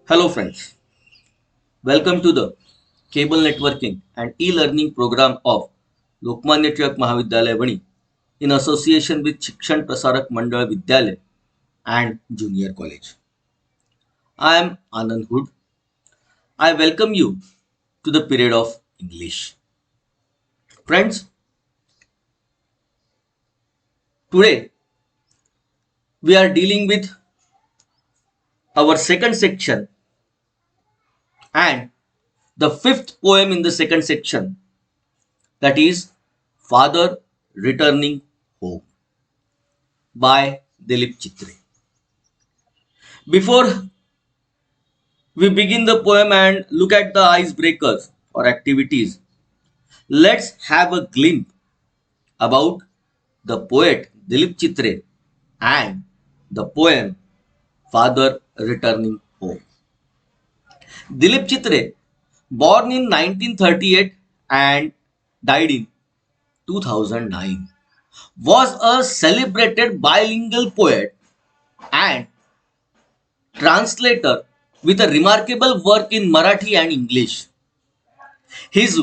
Hello, friends. Welcome to the Cable Networking and E-Learning program of Lokmanya Tilak Mahavidyalaya Vani in association with Shikshan Prasarak Mandal Vidyalaya and Junior College. I am Anand Hood. I welcome you to the period of English. Friends, today we are dealing with our second section and the fifth poem in the second section, that is Father Returning Home by Dilip Chitre. Before we begin the poem and look at the icebreakers or activities, let's have a glimpse about the poet Dilip Chitre and the poem Father Returning Home. Dilip Chitre, born in 1938 and died in 2009, was a celebrated bilingual poet and translator with a remarkable work in Marathi and English. His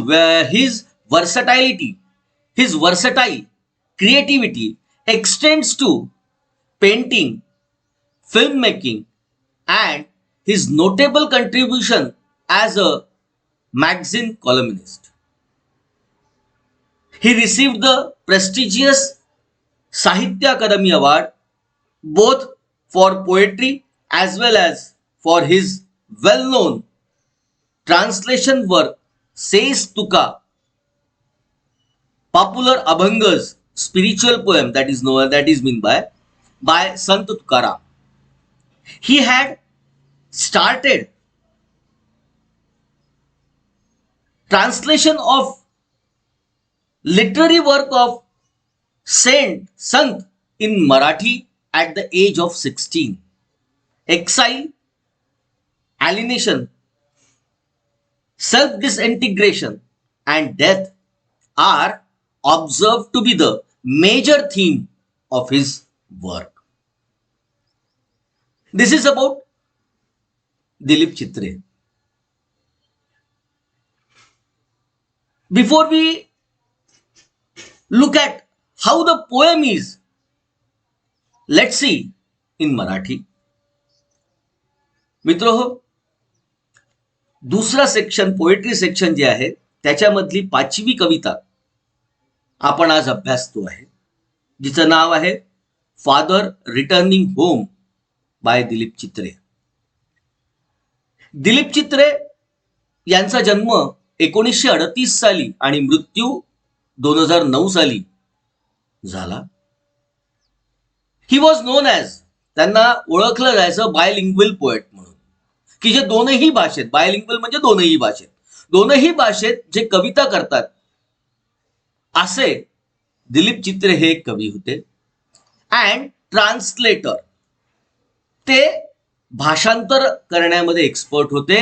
versatility, his versatile creativity extends to painting, filmmaking, and his notable contribution as a magazine columnist. He received the prestigious Sahitya Akademi Award both for poetry as well as for his well-known translation work Says Tuka, popular Abhangas, spiritual poem that is known that is meant by Sant Tukaram. He had started translation of literary work of Saint Sant in Marathi at the age of 16. Exile, alienation, self-disintegration, and death are observed to be the major theme of his work. This is about Dilip Chitre. Before we look at how the poem is, let's see in Marathi. मित्र हो, दुसरा section poetry section जे आहे त्याच्यामधली 5वी कविता आपण आज अभ्यासतो आहे, जिचं नाव आहे father returning home by Dilip Chitre. Dilip Chitre यांचा जन्म 1938 साली आणि मृत्यू 2009 साली झाला. ही वॉज नोन ॲज, त्यांना ओळखलं जायचं बायलिंग्वल पोएट म्हणून, की जे दोनही भाषेत, बायलिंग्वल म्हणजे दोनही भाषेत जे कविता करतात असे दिलीप चित्रे हे एक कवी होते. अँड ट्रान्सलेटर, ते भाषांतर करण्यामध्ये एक्सपर्ट होते,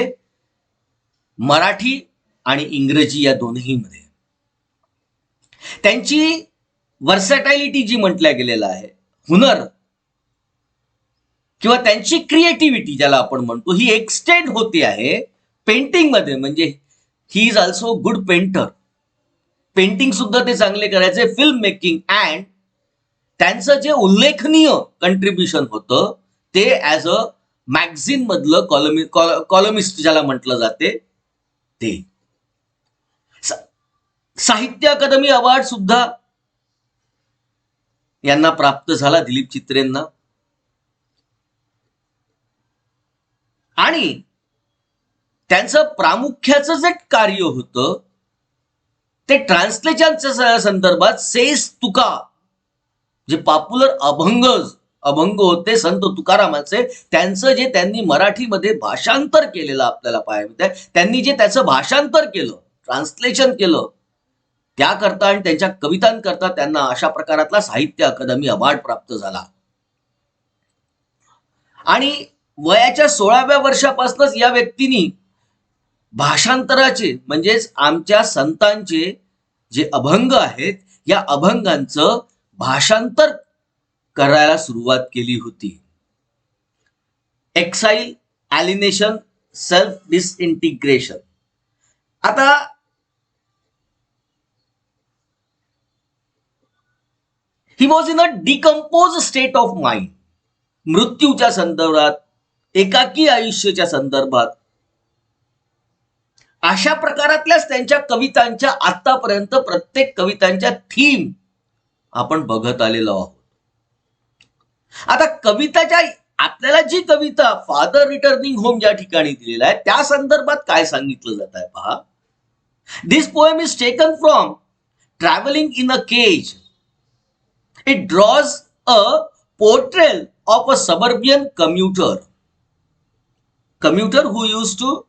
मराठी आणि इंग्रजी या दोन्ही मध्ये. त्यांची वर्सॅटालिटी जी म्हटल्या गेलेलं आहे, हुनर किंवा त्यांची क्रिएटिव्हिटी ज्याला आपण म्हणतो, ही एक्सटेंड होते आहे पेंटिंग मध्ये. म्हणजे he is also good painter, painting सुद्धा ते चांगले करायचे, फिल्म मेकिंग, अँड त्यांचं जे उल्लेखनीय कंट्रीब्युशन होतं ते ऍज अ मॅगझिन मधलं कॉलमिस्ट ज्याला म्हटलं जाते ते. साहित्य अकादमी अवॉर्ड सुद्धा यांना प्राप्त झाला, दिलीप चित्रेंना. आणि त्यांचं प्रामुख्याचं जे कार्य होतं ते ट्रान्सलेशनच्या संदर्भात सेस तुका, जे पॉप्युलर अभंग होते संत तुकारामाचे, त्यांचं जे त्यांनी मराठीमध्ये भाषांतर केलेलं आपल्याला पाहायला मिळतंय. त्यांनी जे त्याचं भाषांतर केलं, ट्रान्सलेशन केलं, त्याकरता आणि त्यांच्या कवितांकरता त्यांना अशा प्रकारातला साहित्य अकादमी अवॉर्ड प्राप्त झाला. आणि वयाच्या 16व्या वर्षापासूनच या व्यक्तींनी भाषांतराचे, म्हणजेच आमच्या संतांचे जे अभंग आहेत या अभंगांचं भाषांतर करायला सुरुवात केली होती. एक्साईल, ॲलिनेशन, सेल्फ डिसइंटिग्रेशन. आता he was in a decompose state of mind. मृत्यूच्या संदर्भात, एकाकी आयुष्याच्या संदर्भात, अशा प्रकारातल्याच त्यांच्या कवितांच्या आतापर्यंत प्रत्येक कवितांच्या थीम आपण बघत आलेलो आहोत. आता कविताच्या आपल्याला जी कविता फादर रिटर्निंग होम या ठिकाणी दिलेला आहे त्या संदर्भात काय सांगितलं जात आहे पहा. This poem is taken from travelling in a cage. It draws a portrayal of a suburban commuter who used to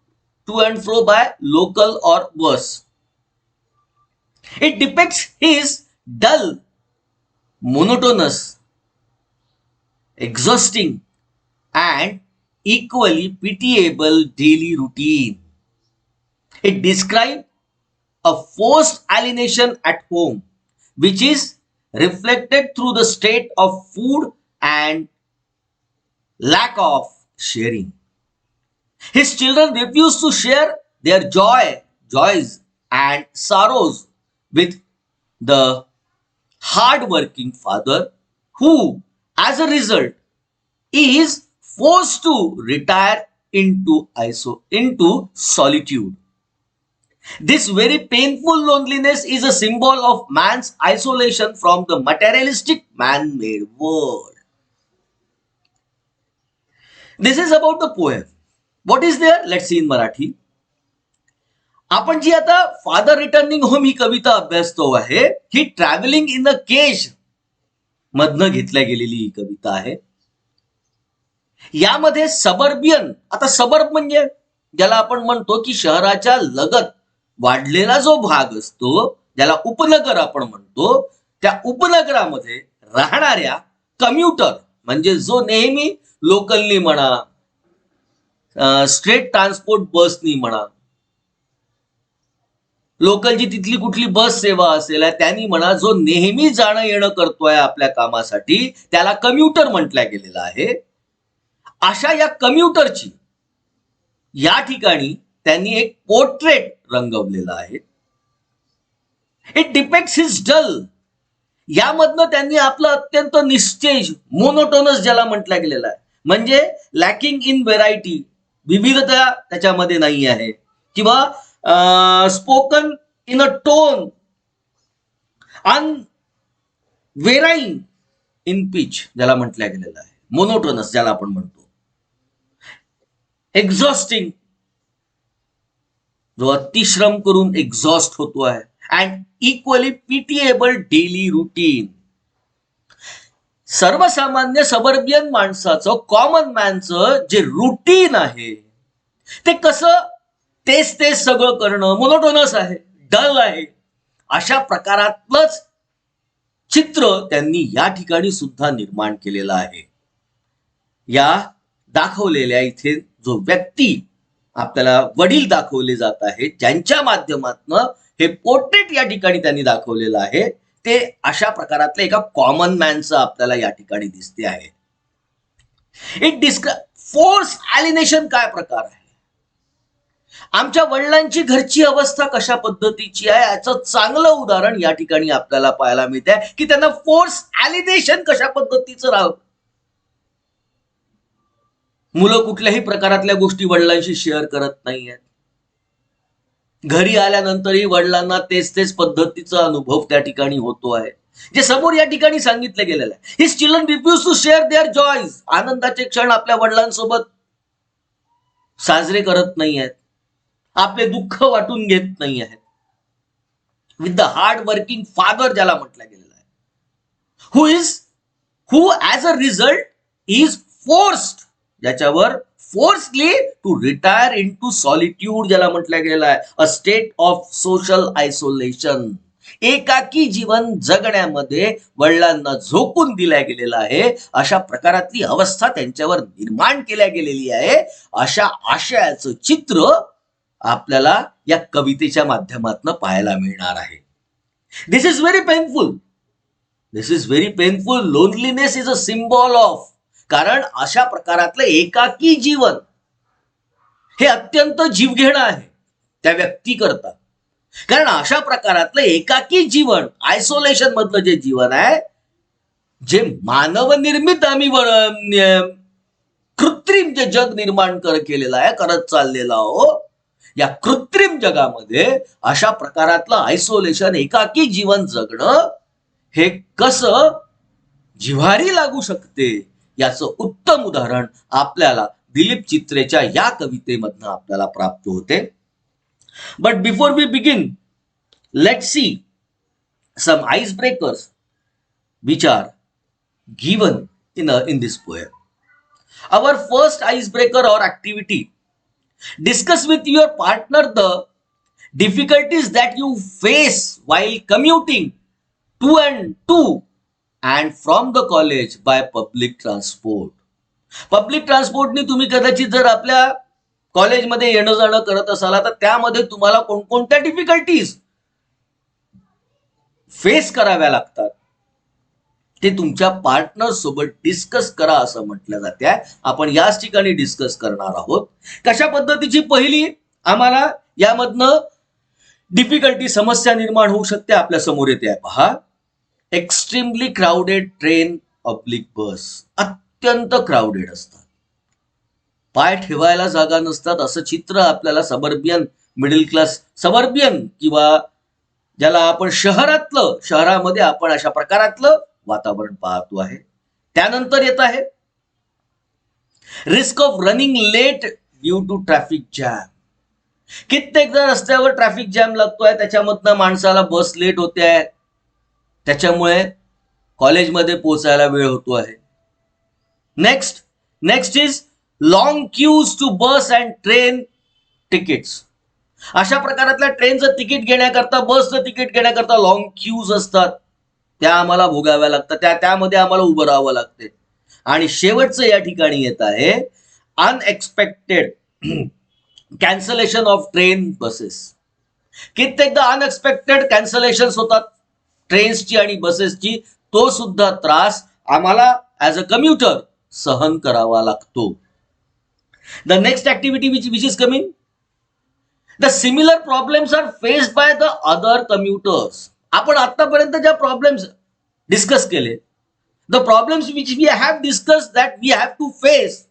and fro by local or bus. It depicts his dull, monotonous, exhausting and equally pitiable daily routine. It describes a forced alienation at home, which is reflected through the state of food and lack of sharing. His children refuse to share their joys and sorrows with the hard-working father, who, as a result, is forced to retire into solitude. This very painful loneliness is a symbol of man's isolation from the materialistic man-made world. This is about the poem. What is there? Let's see in Marathi. आपण जी आता father returning home ही कविता अभ्यासतो आहे, ही travelling in a Kaij मधनं घेतल्या गेलेली ही कविता आहे. यामध्ये सबर्बियन, आता suburb म्हणजे ज्याला आपण म्हणतो की शहराच्या लगत वाढलेला जो भाग असतो, ज्याला उपनगर आपण म्हणतो, त्या उपनगरामध्ये राहणाऱ्या कम्युटर म्हणजे जो नेहमी लोकलनी म्हणा, स्ट्रेट ट्रान्सपोर्ट बसनी म्हणा, लोकलची तिथली कुठली बस सेवा असेल त्यांनी म्हणा, जो नेहमी जाणं येणं करतोय आपल्या कामासाठी त्याला कम्युटर म्हटल्या गेलेला आहे. अशा या कम्युटरची या ठिकाणी त्यांनी एक पोर्ट्रेट रंगवलेला आहे. It depicts his dull. यामधनं त्यांनी आपलं अत्यंत निस्तेज, मोनोटोनस ज्याला म्हटलं गेलेलं आहे, म्हणजे लॅकिंग इन व्हेरायटी, विविधता त्याच्यामध्ये नाही आहे, किंवा spoken in a tone, unvarying in pitch ज्याला म्हटलं गेलेलं आहे, मोनोटोनस ज्याला आपण म्हणतो, एक्झॉस्टिंग जो अतिश्रम करून एक्झॉस्ट होतो आहे, and equally pitiable daily routine. सर्वसामान्य सबर्बियन माणसाचं, कॉमन मॅनचं जे रुटीन आहे ते कसं तेच सगळं करणं, मोनोटोनस आहे, डल आहे, अशा प्रकारातलंच चित्र त्यांनी या ठिकाणी सुद्धा निर्माण केलेलं आहे. या दाखवलेल्या इथे जो व्यक्ती आपल्याला वडील दाखवले जात आहेत, ज्यांच्या माध्यमातून हे पोर्ट्रेट या ठिकाणी त्यांनी दाखवलेलं आहे, ते अशा प्रकारातलं एका कॉमन मॅनचं आपल्याला या ठिकाणी दिसते आहे. इट डिस्क्राइब फोर्स एलिनेशन काय प्रकार आहे, आमच्या वडिलांची घरची अवस्था कशा पद्धतीची आहे याचं चांगलं उदाहरण या ठिकाणी आपल्याला पाहायला मिळते की त्यांना फोर्स एलिनेशन कशा पद्धतीचं राहतं. मुलं कुठल्याही प्रकारातल्या गोष्टी वडिलांशी शेअर करत नाहीयेत. घरी आल्यानंतरही वडिलांना तेच पद्धतीचा अनुभव त्या ठिकाणी होतो आहे, जे समोर या ठिकाणी सांगितलं गेलेलं आहे. His children refuse to share their joys. आनंदाचे क्षण आपल्या वडिलांसोबत साजरे करत नाही आहेत, आपले दुःख वाटून घेत नाही आहेत. With the hard working father ज्याला म्हटलं गेलेलं आहे, who as a result is forced, ज्याच्यावर forcibly to retire into solitude ज्याला म्हटलं गेलेलं आहे, a state of social isolation. एकाकी जीवन जगण्यामध्ये वडिलांना झोकून दिल्या गेलेलं आहे, अशा प्रकारातली अवस्था त्यांच्यावर निर्माण केल्या गेलेली आहे. अशा आशयाचं चित्र आपल्याला या कवितेच्या माध्यमातून पाहायला मिळणार आहे. This is very painful. This is very painful. Loneliness is a symbol of, कारण अशा प्रकारातलं एकाकी जीवन हे अत्यंत जीवघेणं आहे त्या व्यक्तीकरता. कारण अशा प्रकारातलं एकाकी जीवन, आयसोलेशन मधलं जे जीवन आहे, जे मानवनिर्मित आम्ही कृत्रिम जे जग निर्माण केलेलं आहे, करत चाललेलं आहो, या कृत्रिम जगामध्ये अशा प्रकारातलं आयसोलेशन, एकाकी जीवन जगणं हे कसं जिव्हारी लागू शकते, याचं उत्तम उदाहरण आपल्याला दिलीप चित्रेच्या या कवितेमधनं आपल्याला प्राप्त होते. But before we begin, let's see some icebreakers which are given in this poem. Our first icebreaker or activity: discuss with your partner the difficulties that you face while commuting to and from the college by public transport. Public ट्रान्सपोर्टनी तुम्ही कदाचित जर आपल्या कॉलेजमध्ये येणं जाणं करत असाल तर त्यामध्ये तुम्हाला कोणकोणत्या डिफिकल्टीज फेस कराव्या लागतात ते तुमच्या पार्टनर सोबत डिस्कस करा असं म्हटलं जाते. आपण याच ठिकाणी डिस्कस करणार आहोत कशा पद्धतीची पहिली आम्हाला यामधनं डिफिकल्टी, समस्या निर्माण होऊ शकते आपल्या समोर येते. पहा, एक्स्ट्रीमली क्राउडेड ट्रेन, पब्लिक बस. अत्यंत क्राउडेड असतात, पाय ठेवायला जागा नसतात असं चित्र आपल्याला सबर्बियन मिडल क्लास, सबर्बियन किंवा ज्याला आपण शहरामध्ये आपण अशा प्रकारातलं वातावरण पाहतो आहे. त्यानंतर येत आहे risk of running late due to traffic jam. कित्येकदा रस्त्यावर ट्रॅफिक जॅम लागतोय, त्याच्यामधनं माणसाला बस लेट होते आहे, त्याच्यामुळे कॉलेजमध्ये पोहोचायला वेळ होतो आहे. Next is long queues to bus and train tickets. अशा प्रकारातल्या ट्रेनचं तिकीट घेण्याकरता, बसचं तिकीट घेण्याकरता लॉंग क्यूज असतात, त्या आम्हाला भोगाव्या लागतात, त्यामध्ये आम्हाला उभं राहावं लागते. आणि शेवटचं या ठिकाणी येत आहे unexpected cancellation of train, buses. कित्येकदा अनएक्सपेक्टेड कॅन्सलेशन होतात ट्रेन्सची आणि बसेसची. तो सुद्धा त्रास आम्हाला ऍज अ कम्युटर सहन करावा लागतो. The next activity which is coming, the similar problems are faced by the other commuters. आपण आतापर्यंत ज्या प्रॉब्लेम्स डिस्कस केले, the problems which we have discuss that we have to face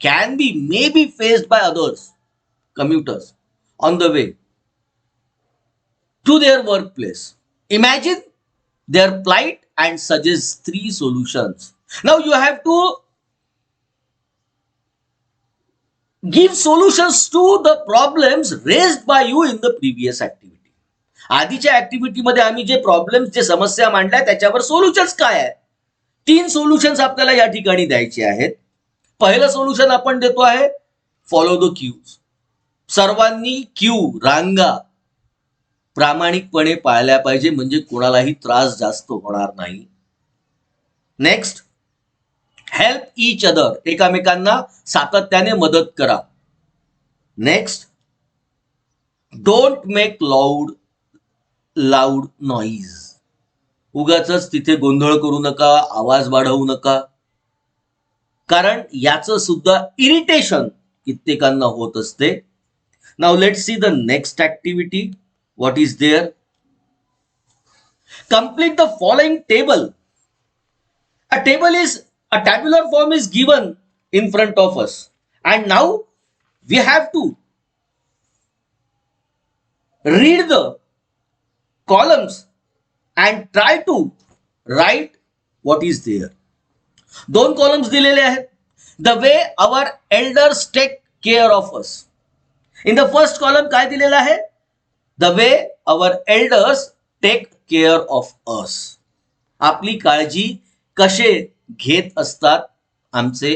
can be may be faced by others commuters on the way to their work place. Imagine their plight and suggest 3 solutions. Now you have to give solutions to the problems raised by you in the previous activity. आधीच्या activity मध्ये आम्ही जे problems, जे समस्या मांडल्या त्याच्यावर solutions काय आहे, 3 सोल्युशन्स आपल्याला या ठिकाणी द्यायचे आहेत. पहिलं सोल्युशन आपण देतो आहे फॉलो द क्यूज. सर्वांनी क्यू, रांगा प्रामाणिकपणे पाळल्या पाहिजे, म्हणजे कोणालाही त्रास जास्त होणार नाही. Next, help each other. एकामेकांना सातत्याने मदत करा. Next, don't make loud noise. उगाच तिथे गोंधळ करू नका, आवाज वाढवू नका, कारण याचं सुद्धा इरिटेशन कित्येकांना होत असते. Now let's see the next activity. What is there? Complete the following table. A tabular form is given in front of us, and now we have to read the columns and try to write what is there. 2 columns दिलेले आहेत. The way our elders take care of us. In the first column काय दिलेलं आहे? The way our elders take care of us. आपली काळजी कसे घेत असतात आमचे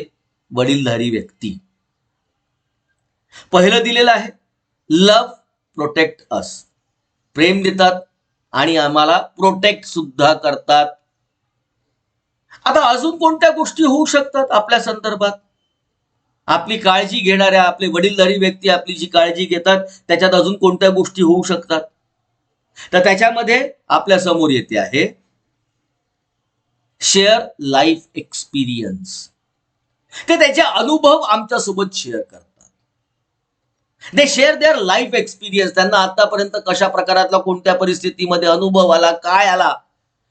वडीलधारी व्यक्ती. पहिलं दिलेलं आहे लव प्रोटेक्ट अस. प्रेम देतात आणि आम्हाला प्रोटेक्ट सुद्धा करतात. आता अजून कोणत्या गोष्टी होऊ शकतात आपल्या संदर्भात? आपली काळजी घेणाऱ्या, आपले वडीलधारी व्यक्ती आपली जी काळजी घेतात त्याच्यात अजून कोणत्या गोष्टी होऊ शकतात? तर त्याच्यामध्ये आपल्या समोर येते आहे शेअर लाईफ एक्सपिरियन्स. ते त्याचे अनुभव आमच्या सोबत शेअर करतात. दे शेअर देअर लाईफ एक्सपिरियन्स. त्यांना आतापर्यंत कशा प्रकारातला कोणत्या परिस्थितीमध्ये अनुभव आला, काय आला,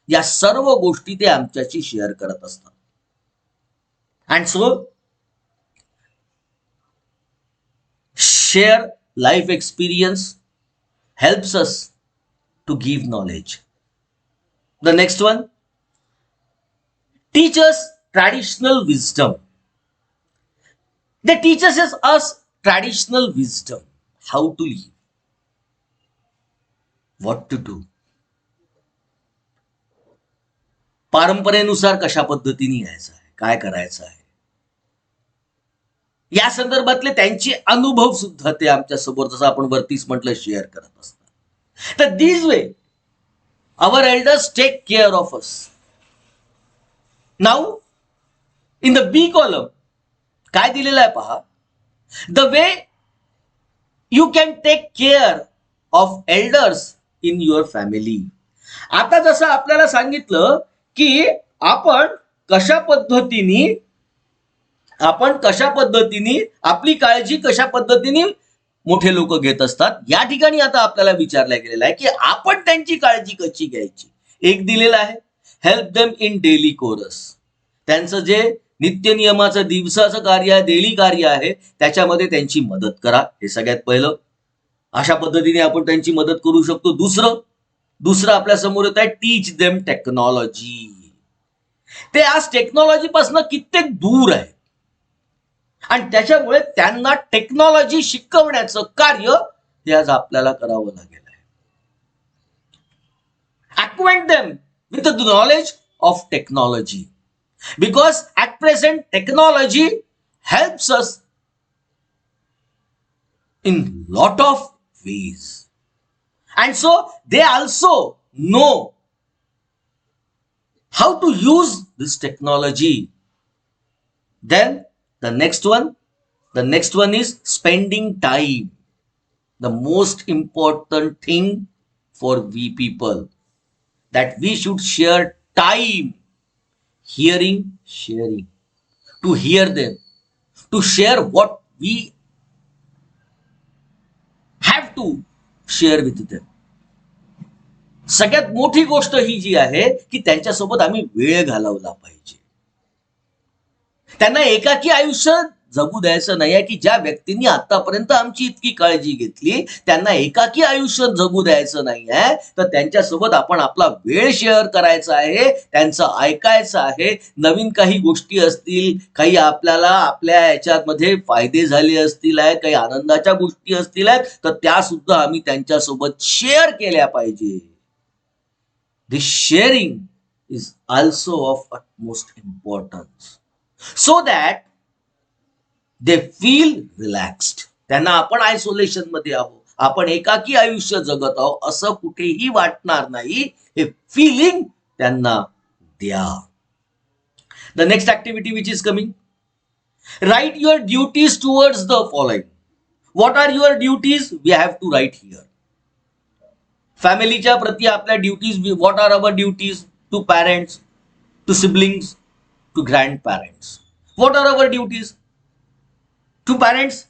या सर्व गोष्टी ते आमच्याशी शेअर करत असतात. And so share life experience helps us to give knowledge. The next one, teach us traditional wisdom. They teach us traditional wisdom, how to live, what to do. परंपरेनुसार कशा पद्धतीने यायचं आहे, काय करायचं आहे, या संदर्भातले त्यांचे अनुभव सुद्धा ते आमच्या समोर, जसं आपण वरतीच म्हटलं, शेअर करत असतात. तर this way our elders take care of us. Now in the B column काय दिलेलं आहे पहा, the way you can take care of elders in your family. आता जसं आपल्याला सांगितलं की आपण कशा पद्धतीने आपली काळजी कशा पद्धतीने मोठे लोक घेत असतात, या ठिकाणी आता आपल्याला विचारलं गेलेलं आहे की आपण त्यांची काळजी कशी घ्यायची. एक दिलेलं आहे, help them in daily chores. त्यांचं जे नित्य नियमाचं दिवसाचं कार्य आहे, डेली कार्य आहे, त्याच्यामध्ये त्यांची मदत करा. हे सगळ्यात पहिलं. अशा पद्धतीने आपण त्यांची मदत करू शकतो. दुसरं आपल्या समोर येत आहे, टीच देम टेक्नॉलॉजी. ते आज टेक्नॉलॉजी पासून कित्येक दूर आहे आणि त्याच्यामुळे त्यांना टेक्नॉलॉजी शिकवण्याचं कार्य हे आज आपल्याला करावं लागेल आहे. Acquaint them with the knowledge of technology, because at present technology helps us in lot of ways, and so they also know how to use this technology. Then the next one is spending time. The most important thing for we people, that we should share time, sharing, to hear them, to share what we have to share with them. सगळ्यात मोठी गोष्ट ही जी आहे की त्यांच्यासोबत आम्ही वेळ घालवला पाहिजे. त्यांना एकाकी आयुष्य जगू द्यायचं नाही आहे, की ज्या व्यक्तींनी आतापर्यंत आमची इतकी काळजी घेतली त्यांना एकाकी आयुष्य जगू द्यायचं नाही आहे. तर त्यांच्यासोबत आपण आपला वेळ शेअर करायचा आहे, त्यांचं ऐकायचं आहे. नवीन काही गोष्टी असतील, काही आपल्याला आपल्या याच्यामध्ये फायदे झाले असतील, काही आनंदाच्या गोष्टी असतील, तर त्या सुद्धा आम्ही त्यांच्यासोबत शेअर केल्या पाहिजे. This sharing is also of utmost importance, so that they feel relaxed. त्यांना आपण आयसोलेशन मध्ये आहोत, आपण एकाकी आयुष्य जगत आहोत असं कुठेही वाटणार नाही, हे फिलिंग त्यांना द्या. The next activity which is coming, write your duties towards the following. What are your duties? We have to write here. फॅमिलीच्या प्रती आपल्या duties. What are our duties to parents, to siblings, to grandparents. What are our duties to parents?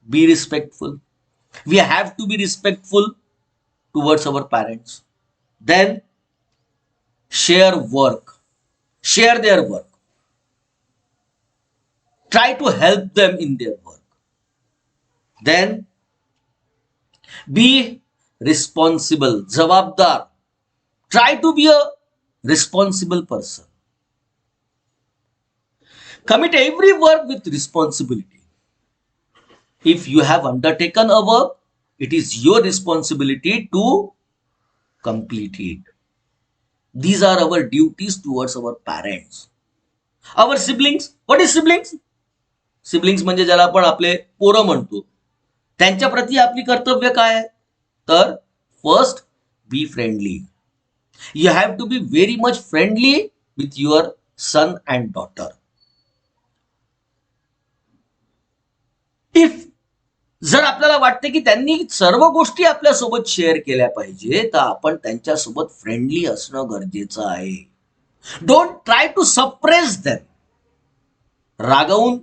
Be respectful. We have to be respectful towards our parents. Then share work, share their work, try to help them in their work. Then be responsible, जबाबदार. Try to be a responsible person. Commit every work with responsibility. If you have undertaken a work, it is your responsibility to complete it. These are our duties towards our parents. Our siblings. What is siblings? Siblings म्हणजे ज्याला आपण आपले पोरं म्हणतो, त्यांच्या प्रती आपली कर्तव्य काय आहे? तर first, be friendly. You have to be very much friendly with your son and daughter. If जर आपल्याला वाटते की त्यांनी सर्व गोष्टी आपल्यासोबत शेअर केल्या पाहिजे, तर आपण त्यांच्यासोबत फ्रेंडली असणं गरजेचं आहे. Don't try to suppress them. रागवून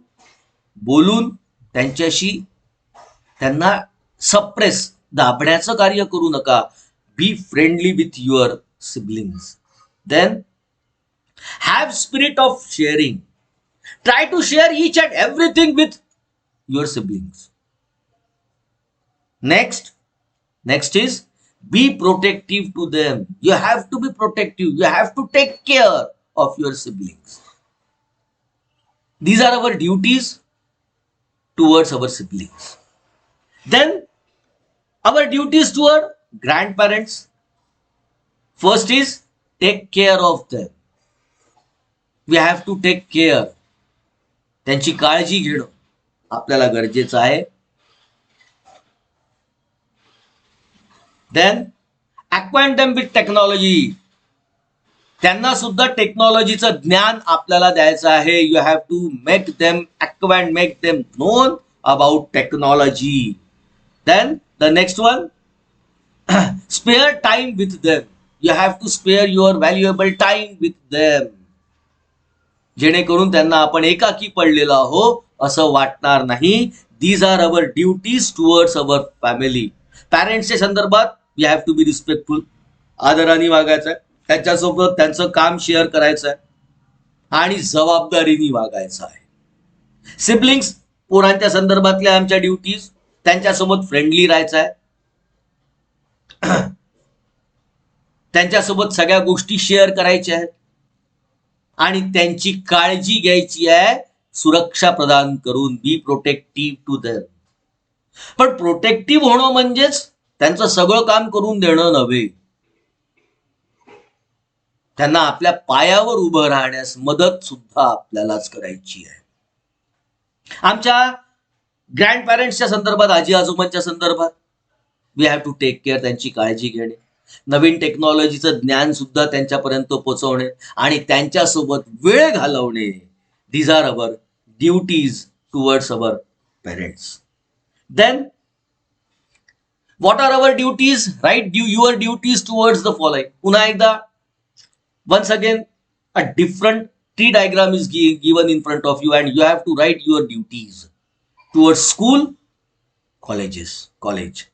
बोलून त्यांना सप्रेस दाबण्याचं कार्य करू नका. Be friendly with your siblings. Then have spirit of sharing. Try to share each and everything with your siblings. Next is be protective to them. You have to be protective. You have to take care of your siblings. These are our duties towards our siblings. Then our duties toward grandparents. First is take care of them. We have to take care. त्यांची काळजी घेणं आपल्याला गरजेचं आहे. Then acquaint them with technology. त्यांना सुद्धा टेक्नॉलॉजीचं ज्ञान आपल्याला द्यायचं आहे. You have to make them acquaint, make them known about technology. Then the next one, spare time with them. You have to spare your valuable time with them. जेणेकरून त्यांना आपण एकाकी पडलेलो आहो असं वाटणार नाही. These are our duties towards our family. पॅरेंट्सच्या संदर्भात we have to be respectful. आदराने वागायचं आहे, त्याच्यासोबत त्यांचं काम शेअर करायचं आहे आणि जबाबदारीने वागायचं आहे. सिबलिंग्स पोरांच्या संदर्भातल्या आमच्या ड्युटीज, त्यांच्यासोबत फ्रेंडली राहायचं आहे, त्यांच्यासोबत सगळ्या गोष्टी शेअर करायच्या आहेत आणि त्यांची काळजी घ्यायची आहे सुरक्षा प्रदान करून. बी प्रोटेक्टिव्ह टू देम. पण प्रोटेक्टिव्ह होणं म्हणजेच त्यांचं सगळं काम करून देणं नव्हे. त्यांना आपल्या पायावर उभं राहण्यास मदत सुद्धा आपल्यालाच करायची आहे. आमच्या ग्रँड पॅरेंट्सच्या संदर्भात, आजी आजोबांच्या संदर्भात we have to take care. त्यांची काळजी घेणे, नवीन टेक्नॉलॉजीचं ज्ञान सुद्धा त्यांच्यापर्यंत पोहोचवणे आणि त्यांच्यासोबत वेळ घालवणे. These are our duties towards our parents. Then what are our duties? Write your duties towards the following. पुन्हा एकदा, once again, a different tree diagram is given in front of you and you have to write your duties towards school, college.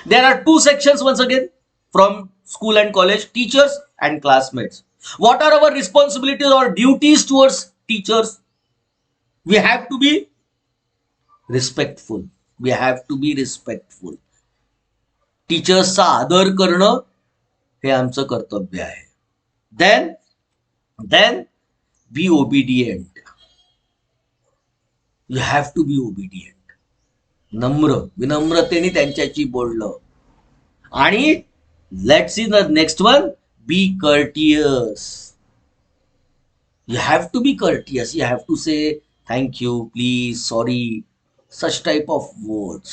There are two sections once again from school and college, teachers and classmates. What are our responsibilities or duties towards teachers? We have to be respectful. We have to be respectful. टीचर्सचा आदर करणं हे आमचं कर्तव्य आहे. Then be obedient. You have to be obedient. विनम्रतेने त्यांच्याशी बोलणं. आणि let's see the next one, be courteous. You have to be courteous. You have to say thank you, please, sorry, such type of words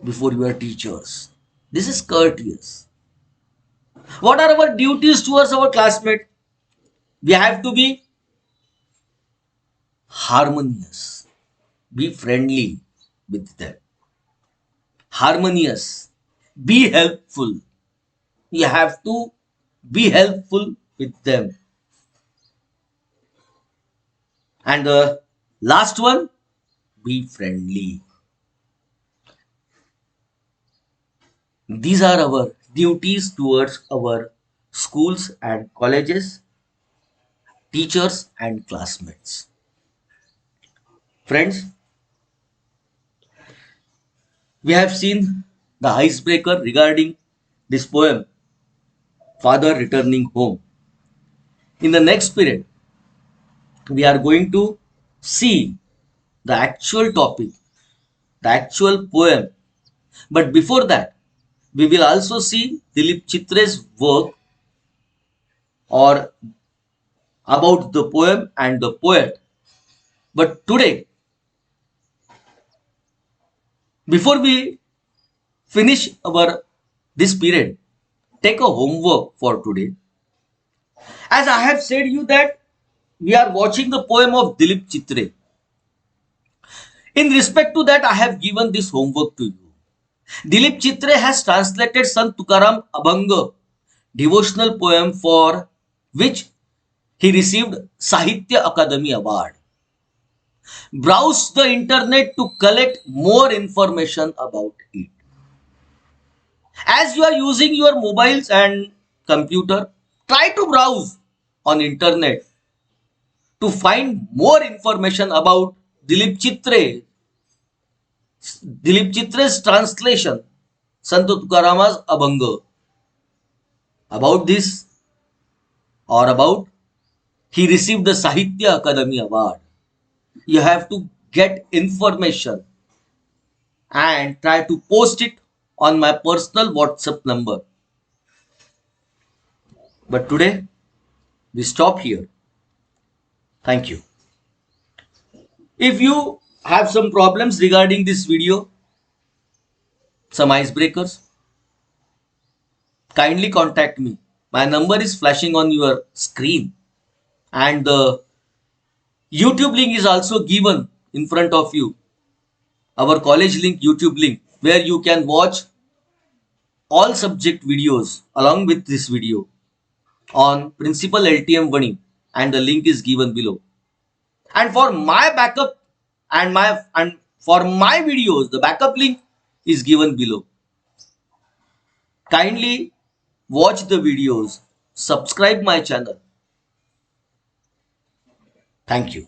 before your teachers. This is courteous. What are our duties towards our classmates? We have to be harmonious. Be friendly with them. Harmonious. Be helpful. You have to be helpful with them. And the last one, be friendly. These are our duties towards our schools and colleges, teachers and classmates. Friends, we have seen the icebreaker regarding this poem, Father Returning Home. In the next period, we are going to see the actual topic, the actual poem. But before that, we will also see Dilip Chitre's work or about the poem and the poet. But today, before we finish this period, take a homework for today. As I have said you that we are watching the poem of Dilip Chitre. In respect to that, I have given this homework to you. Dilip Chitre has translated Sant Tukaram Abhanga devotional poem, for which He received Sahitya Akademi Award. Browse the internet to collect more information about it. As you are using your mobiles and computer, try to browse on internet to find more information about Dilip Chitre, Dilip Chitre's translation, Sant Tukarama's Abhanga. About this or about he received the Sahitya Akademi Award. You have to get information and try to post it on my personal WhatsApp number. But today, we stop here. Thank you. If you have some problems regarding this video, some icebreakers, kindly contact me. My number is flashing on your screen, and the YouTube link is also given in front of you. Our college link, YouTube link, where you can watch all subject videos along with this video on Principal LTM Vani, and the link is given below. And for my backup and for my videos, the backup link is given below. Kindly watch the videos, subscribe my channel. Thank you.